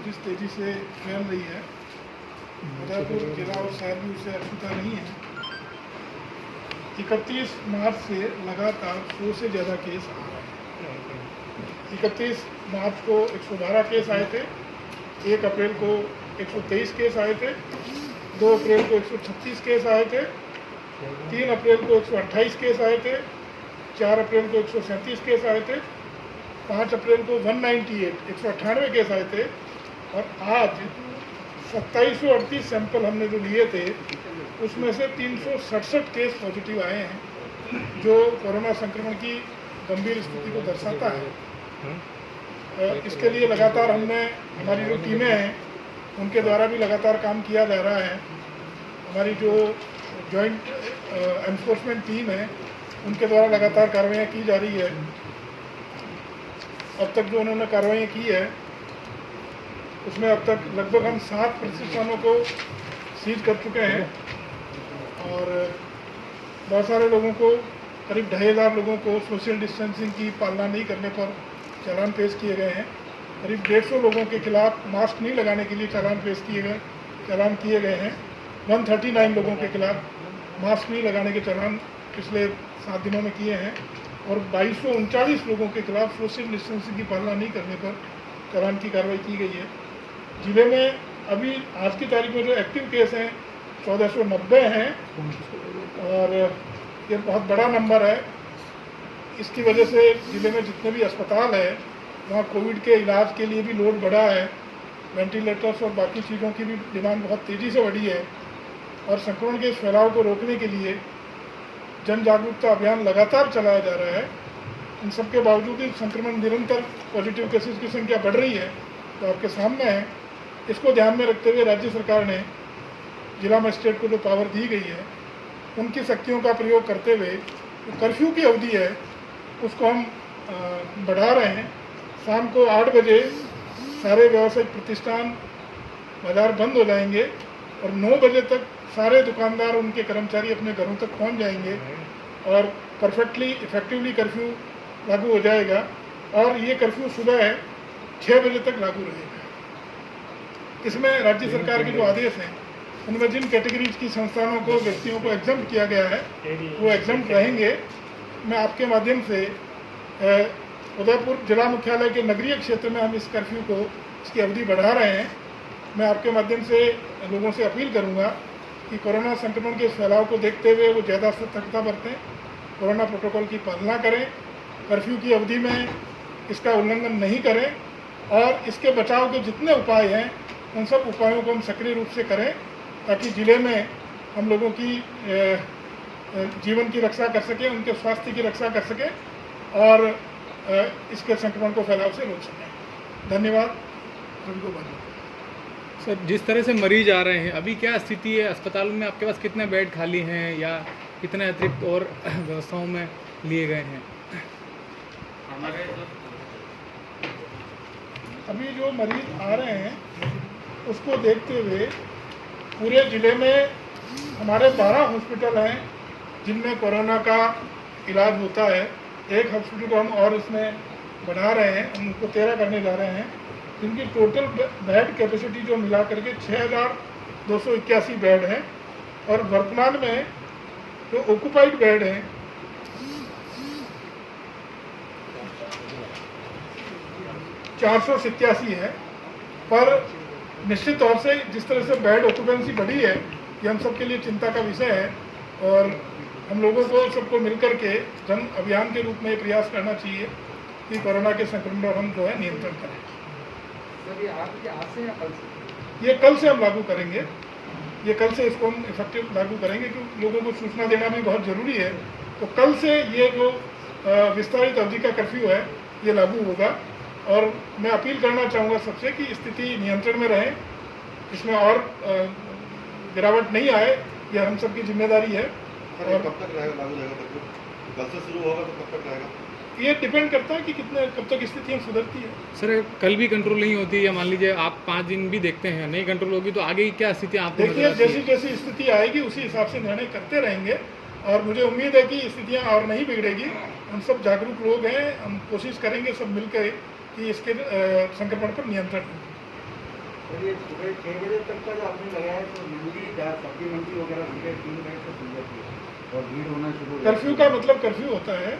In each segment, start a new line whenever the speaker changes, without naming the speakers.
जिस तेज़ी से फैल रही है, उदयपुर जिला और शहर भी उससे अछूता नहीं है। 31 मार्च से लगातार 100 से ज़्यादा केस आ रहे हैं। 31 मार्च को 112 केस आए थे, 1 अप्रैल को 123 केस आए थे, 2 अप्रैल को 136 केस आए थे, 3 अप्रैल को 128 केस आए थे, 4 अप्रैल को 137 केस आए थे, 5 अप्रैल को 198 केस आए थे, और आज 2738 सैंपल हमने जो लिए थे उसमें से 367 केस पॉजिटिव आए हैं, जो कोरोना संक्रमण की गंभीर स्थिति को दर्शाता है। इसके लिए लगातार हमारी जो टीमें हैं उनके द्वारा भी लगातार काम किया जा रहा है। हमारी जो जॉइंट एनफोर्समेंट टीम है उनके द्वारा लगातार कार्रवाइयाँ की जा रही है। अब तक जो उन्होंने कार्रवाइयाँ की है उसमें अब तक लगभग हम 7 प्रतिष्ठानों को सीज कर चुके हैं, और बहुत सारे लोगों को, करीब 2500 लोगों को सोशल डिस्टेंसिंग की पालना नहीं करने पर चालान पेश किए गए हैं। करीब 150 लोगों के खिलाफ मास्क नहीं लगाने के लिए चालान किए गए हैं। 139 लोगों के खिलाफ मास्क नहीं लगाने के चालान पिछले 7 दिनों में किए हैं, और 2239 लोगों के खिलाफ सोशल डिस्टेंसिंग की पालना नहीं करने पर चालान की कार्रवाई की गई है। जिले में अभी आज की तारीख में जो एक्टिव केस हैं 1490 हैं, और ये बहुत बड़ा नंबर है। इसकी वजह से ज़िले में जितने भी अस्पताल है वहाँ कोविड के इलाज के लिए भी लोड बढ़ा है। वेंटिलेटर्स और बाकी चीज़ों की भी डिमांड बहुत तेज़ी से बढ़ी है, और संक्रमण के इस फैलाव को रोकने के लिए जन जागरूकता अभियान लगातार चलाया जा रहा है। इन सब के बावजूद भी संक्रमण निरंतर पॉजिटिव केसेस की संख्या बढ़ रही है, तो आपके सामने है। इसको ध्यान में रखते हुए राज्य सरकार ने जिला मजिस्ट्रेट को जो पावर दी गई है उनकी शक्तियों का प्रयोग करते हुए जो कर्फ्यू की अवधि है उसको हम बढ़ा रहे हैं। शाम को 8 बजे सारे व्यावसायिक प्रतिष्ठान बाजार बंद हो जाएंगे, और 9 बजे तक सारे दुकानदार उनके कर्मचारी अपने घरों तक पहुंच जाएंगे, और परफेक्टली इफेक्टिवली कर्फ्यू लागू हो जाएगा। और ये कर्फ्यू सुबह 6 बजे तक लागू रहेगा। इसमें राज्य सरकार के जो आदेश हैं उनमें जिन कैटेगरीज की संस्थानों को, व्यक्तियों को एग्जम्प्ट किया गया है वो एग्जम्प्ट रहेंगे। मैं आपके माध्यम से उदयपुर जिला मुख्यालय के नगरीय क्षेत्र में हम इस कर्फ्यू को, इसकी अवधि बढ़ा रहे हैं। मैं आपके माध्यम से लोगों से अपील करूंगा कि कोरोना संक्रमण के फैलाव को देखते हुए वो ज़्यादा सतर्कता बरतें, कोरोना प्रोटोकॉल की पालना करें, कर्फ्यू की अवधि में इसका उल्लंघन नहीं करें, और इसके बचाव के जितने उपाय हैं उन सब उपायों को हम सक्रिय रूप से करें, ताकि ज़िले में हम लोगों की जीवन की रक्षा कर सकें, उनके स्वास्थ्य की रक्षा कर सकें, और इसके संक्रमण को फैलाव से रोक सकें। धन्यवाद सभी को।
सर, जिस तरह से मरीज आ रहे हैं अभी क्या स्थिति है अस्पतालों में? आपके पास कितने बेड खाली हैं या कितने अतिरिक्त और व्यवस्थाओं में लिए गए हैं?
अभी जो मरीज आ रहे हैं उसको देखते हुए पूरे ज़िले में हमारे 12 हॉस्पिटल हैं जिनमें कोरोना का इलाज होता है। एक हॉस्पिटल को हम और इसमें बढ़ा रहे हैं, हम उनको 13 करने जा रहे हैं, जिनकी टोटल बेड कैपेसिटी जो मिला करके 6281 बेड है, और वर्तमान में जो ऑक्यूपाइड बेड हैं 487 है। पर निश्चित तौर से जिस तरह से बेड ऑक्यूपेंसी बढ़ी है ये हम सबके लिए चिंता का विषय है, और हम लोगों को सबको मिलकर के जन अभियान के रूप में प्रयास करना चाहिए कि कोरोना के संक्रमण पर हम जो है नियंत्रण करें।
सर, ये आज से या कल से?
ये कल से हम लागू करेंगे। ये कल से इसको हम इफेक्टिव लागू करेंगे, क्योंकि लोगों को सूचना देना भी बहुत ज़रूरी है। तो कल से ये जो विस्तारित अवधि का कर्फ्यू है ये लागू होगा, और मैं अपील करना चाहूँगा सबसे कि स्थिति नियंत्रण में रहे, इसमें और गिरावट नहीं आए, यह हम सबकी जिम्मेदारी है।
और कब तक रहेगा लागू रहेगा? कल से शुरू होगा तो कब तक रहेगा?
ये डिपेंड करता है कि कब तक स्थितियाँ सुधरती है।
सर, कल भी कंट्रोल नहीं होती, या मान लीजिए आप 5 दिन भी देखते हैं नहीं कंट्रोल होगी, तो आगे की क्या स्थिति आपको नजर
देखिए,
आती है?
जैसी जैसी स्थिति आएगी उसी हिसाब से निर्णय करते रहेंगे, और मुझे उम्मीद है कि स्थितियाँ और नहीं बिगड़ेगी। हम सब जागरूक लोग हैं, हम कोशिश करेंगे सब मिलकर कि इसके संक्रमण पर नियंत्रण हो।
सर ये सुबह 6 बजे तक का जो आपने लगाया है तो मंडी सब्जी मंडी वगैरह सुबह 3 बजे से खुल जाती है और भीड़ होना शुरू हो
कर्फ्यू का मतलब कर्फ्यू होता है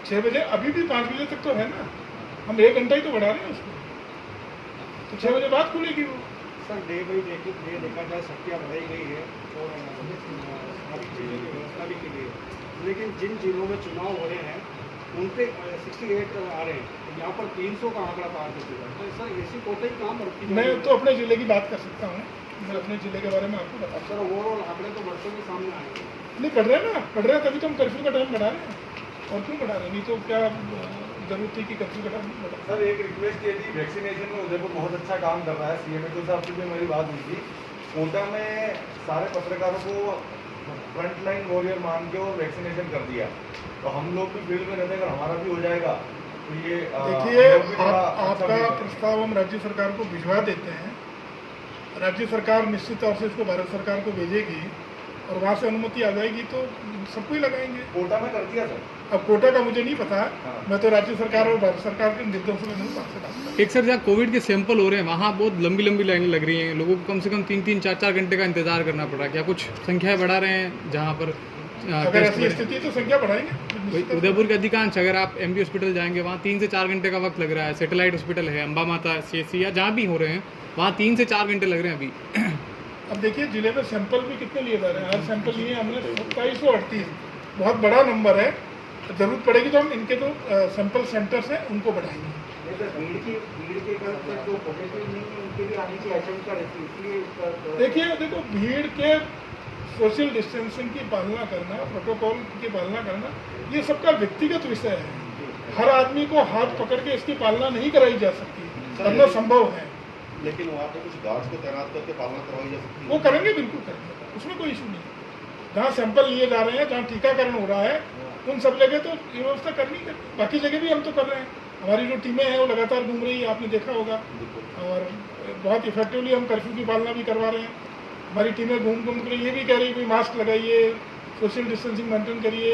6 बजे, अभी भी 5 बजे तक तो है ना, हम 1 घंटा ही तो बढ़ा रहे हैं उसको, तो 6 बजे बाद खुलेगी वो।
सर डे बाई डे देखा जाए सख्तियाँ बढ़ाई गई है और सारी चीज़ों की व्यवस्था भी की गई है, लेकिन जिन जिलों में चुनाव हो रहे हैं उन पे 68 आ रहे हैं, यहाँ पर 300 का आंकड़ा पार कर चुका है। तो सर ऐसी कोई काम बढ़ती
मैं तो अपने ज़िले की बात कर सकता हूँ, मैं अपने ज़िले के बारे में आपको बता।
सर ओवरऑल आंकड़े तो बढ़ते के सामने आए हैं।
नहीं बढ़ रहे हैं ना, बढ़ रहे हैं तभी तो हम कर्फ्यू का टाइम बढ़ा रहे हैं, और क्यों बढ़ा रहे हैं, नहीं तो क्या जरूरत थी कि कर्फ्यू का टाइम बढ़ा।
सर एक रिक्वेस्ट ये थी, वैक्सीनेशन में उदयपुर बहुत अच्छा काम कर रहा है, सीएमएचओ साहब से भी मेरी बात हुई थी, कोटा में सारे पत्रकारों को फ्रंट लाइन वॉरियर मान के और वैक्सीनेशन कर दिया, तो हम लोग भी फील्ड में रहते हैं, अगर हमारा भी हो जाएगा तो ये
देखिए
हम लोग भी थोड़ा
आपका
अच्छा
प्रस्ताव हम राज्य सरकार को भिजवा देते हैं, राज्य सरकार निश्चित तौर से इसको भारत सरकार को भेजेगी और वहाँ से अनुमति आ जाएगी तो सबको ही लगाएंगे।
कोटा में कर दिया सर।
अब कोटा का मुझे नहीं पता,
हाँ।
मैं तो राज्य सरकार और भारत सरकार के निर्देशों में नहीं बात कर रहा।
एक सर जहाँ कोविड के सैंपल हो रहे हैं वहाँ बहुत लंबी लंबी लाइनें लग रही हैं, लोगों को कम से कम 3-3, 4-4 घंटे का इंतजार करना पड़ रहा है, क्या कुछ संख्याएं बढ़ा रहे हैं जहाँ पर
अगर ऐसी स्थिति है तो संख्या बढ़ाएंगे।
उदयपुर के अधिकांश अगर आप एमबी हॉस्पिटल जाएंगे वहाँ 3 से 4 घंटे का वक्त लग रहा है, सैटेलाइट हॉस्पिटल है, अम्बा माता, सीएससी या जहाँ भी हो रहे हैं वहाँ 3 से 4 घंटे लग रहे हैं अभी।
अब देखिए जिले में सैंपल भी कितने लिए जा रहे हैं, हर सैंपल लिए हमने 2738, बहुत बड़ा नंबर है, जरूरत पड़ेगी तो हम इनके जो सैंपल सेंटर्स हैं उनको बढ़ाएंगे।
भीड़ के कारण जो पॉजिटिव नहीं है उनके भी आने की आशंका रहती है, इसलिए
देखिए देखो भीड़ के सोशल डिस्टेंसिंग की पालना करना, प्रोटोकॉल की पालना करना, ये सबका व्यक्तिगत विषय है, हर आदमी को हाथ पकड़ के इसकी पालना नहीं कराई जा सकती, करना संभव है,
लेकिन वहाँ पे कुछ गार्ड्स को तैनात करके पालना करवाई जा सकती है।
वो करेंगे, बिल्कुल करेंगे, उसमें कोई इशू नहीं है। जहाँ सैंपल लिए जा रहे हैं, जहाँ टीकाकरण हो रहा है, उन सब जगह तो ये व्यवस्था करनी है, बाकी जगह भी हम तो कर रहे हैं, हमारी जो टीमें हैं वो लगातार घूम रही है, आपने देखा होगा, और बहुत इफेक्टिवली हम कर्फ्यू की पालना भी करवा रहे हैं। हमारी टीमें घूम कर ये भी कह रही है कोई मास्क लगाइए, सोशल डिस्टेंसिंग मेंटेन करिए,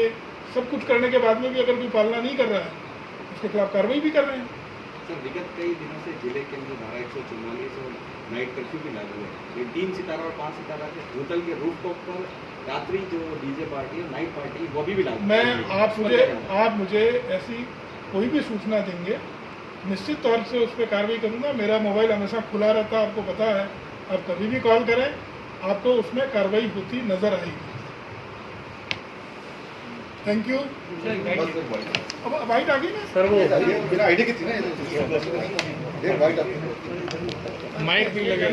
सब कुछ करने के बाद में भी अगर कोई पालना नहीं कर रहा है उसके खिलाफ कार्रवाई भी कर रहे हैं।
सर विगत कई दिनों से जिले के अंदर धारा 144 और नाइट कर्फ्यू भी लागू है, 3 सितारा और 5 सितारा के होटल के रूफटॉप पर रात्रि जो डीजे पार्टी और नाइट पार्टी वो भी लागू
मैं आप मुझे ऐसी कोई भी सूचना देंगे, निश्चित तौर से उस पर कार्रवाई करूँगा। मेरा मोबाइल हमेशा खुला रहता है, आपको पता है, आप कभी भी कॉल करें, आपको उसमें कार्रवाई होती नजर आएगी। Thank you. अब वाइट आ गई ना
सर वो
बिना आईडी की थी ना ये वाइट
माइक भी लगे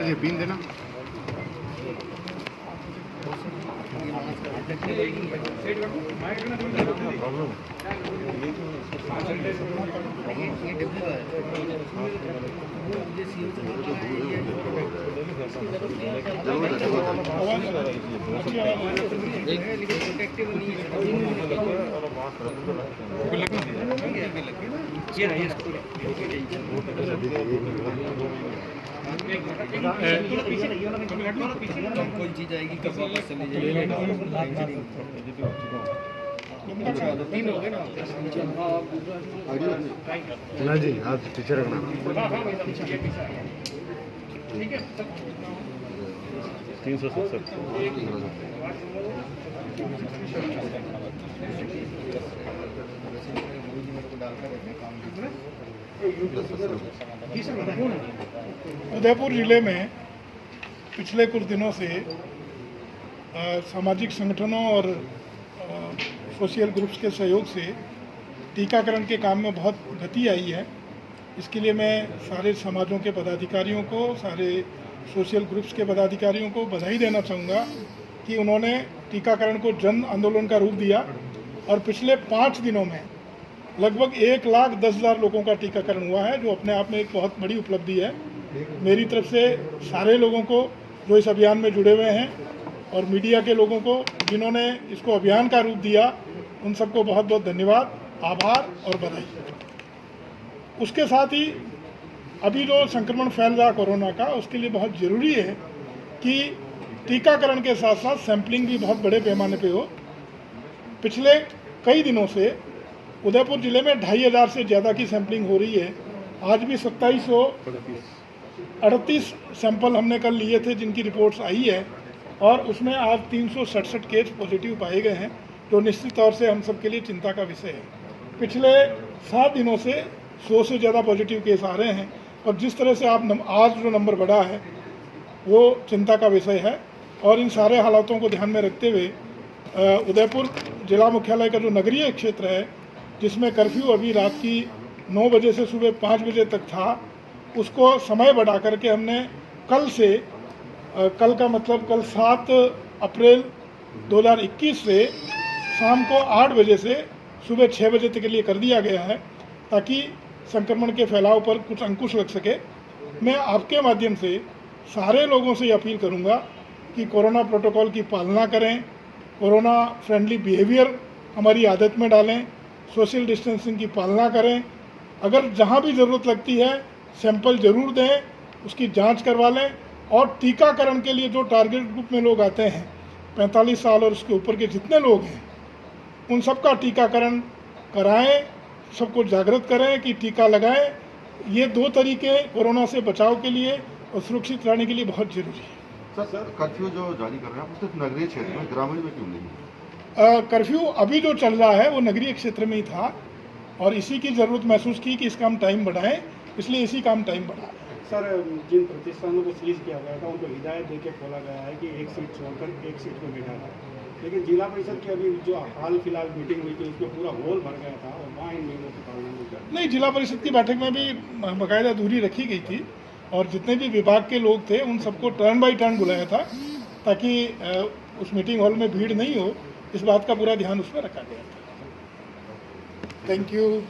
जी पीन देना।
कोई चीज आएगी कब वापस चली जाएगी।
ना जी आप पीछे रखना।
ठीक है 370। उदयपुर जिले में पिछले कुछ दिनों से सामाजिक संगठनों और सोशल ग्रुप्स के सहयोग से टीकाकरण के काम में बहुत गति आई है। इसके लिए मैं सारे समाजों के पदाधिकारियों को, सारे सोशल ग्रुप्स के पदाधिकारियों को बधाई देना चाहूँगा कि उन्होंने टीकाकरण को जन आंदोलन का रूप दिया और पिछले 5 दिनों में लगभग 1,10,000 लोगों का टीकाकरण हुआ है, जो अपने आप में एक बहुत बड़ी उपलब्धि है। मेरी तरफ से सारे लोगों को जो इस अभियान में जुड़े हुए हैं और मीडिया के लोगों को जिन्होंने इसको अभियान का रूप दिया, उन सबको बहुत बहुत धन्यवाद, आभार और बधाई। उसके साथ ही अभी जो संक्रमण फैल रहा कोरोना का, उसके लिए बहुत ज़रूरी है कि टीकाकरण के साथ साथ सैंपलिंग भी बहुत बड़े पैमाने पे हो। पिछले कई दिनों से उदयपुर ज़िले में 2500 से ज़्यादा की सैंपलिंग हो रही है। आज भी 2738 सैंपल हमने कल लिए थे जिनकी रिपोर्ट्स आई है, और उसमें आज 367 केस पॉजिटिव पाए गए हैं, जो निश्चित तौर से हम सब के लिए चिंता का विषय है। पिछले 7 दिनों से 100 से ज़्यादा पॉजिटिव केस आ रहे हैं, और जिस तरह से आज जो नंबर बढ़ा है वो चिंता का विषय है। और इन सारे हालातों को ध्यान में रखते हुए उदयपुर जिला मुख्यालय का जो नगरीय क्षेत्र है, जिसमें कर्फ्यू अभी रात की 9 बजे से सुबह 5 बजे तक था, उसको समय बढ़ा करके हमने कल से कल का मतलब कल 7 अप्रैल 2021 से शाम को 8 बजे से सुबह 6 बजे तक के लिए कर दिया गया है, ताकि संक्रमण के फैलाव पर कुछ अंकुश लग सके। मैं आपके माध्यम से सारे लोगों से अपील करूंगा कि कोरोना प्रोटोकॉल की पालना करें, कोरोना फ्रेंडली बिहेवियर हमारी आदत में डालें, सोशल डिस्टेंसिंग की पालना करें। अगर जहां भी ज़रूरत लगती है सैंपल ज़रूर दें, उसकी जांच करवा लें, और टीकाकरण के लिए जो टारगेट ग्रुप में लोग आते हैं 45 साल और उसके ऊपर के जितने लोग हैं, उन सबका टीकाकरण कराएं, सबको जागृत करें कि टीका लगाएं। ये 2 तरीके कोरोना से बचाव के लिए और सुरक्षित रहने के लिए बहुत ज़रूरी है।
सर, कर्फ्यू जो जारी कर रहे हैं आप सिर्फ नगरीय क्षेत्र में, ग्रामीण में क्यों नहीं?
कर्फ्यू अभी जो चल रहा है वो नगरीय क्षेत्र में ही था, और इसी की ज़रूरत महसूस की कि इसका हम टाइम बढ़ाएं, इसलिए इसी का हम टाइम बढ़ा रहे हैं।
सर, जिन प्रतिष्ठानों को सीज किया गया था उनको हिदायत देके खोला गया है कि एक सीट छोड़कर एक सीट पर बैठा था, लेकिन जिला परिषद की अभी जो हाल फिलहाल मीटिंग हुई थी उसमें पूरा हॉल भर गया था, और वहाँ इन नियमों की पालना नहीं कर।
नहीं, जिला परिषद की बैठक में भी बाकायदा दूरी रखी गई थी, और जितने भी विभाग के लोग थे उन सबको टर्न बाई टर्न बुलाया था, ताकि उस मीटिंग हॉल में भीड़ नहीं हो, इस बात का पूरा ध्यान उसमें रखा गया था। Thank you.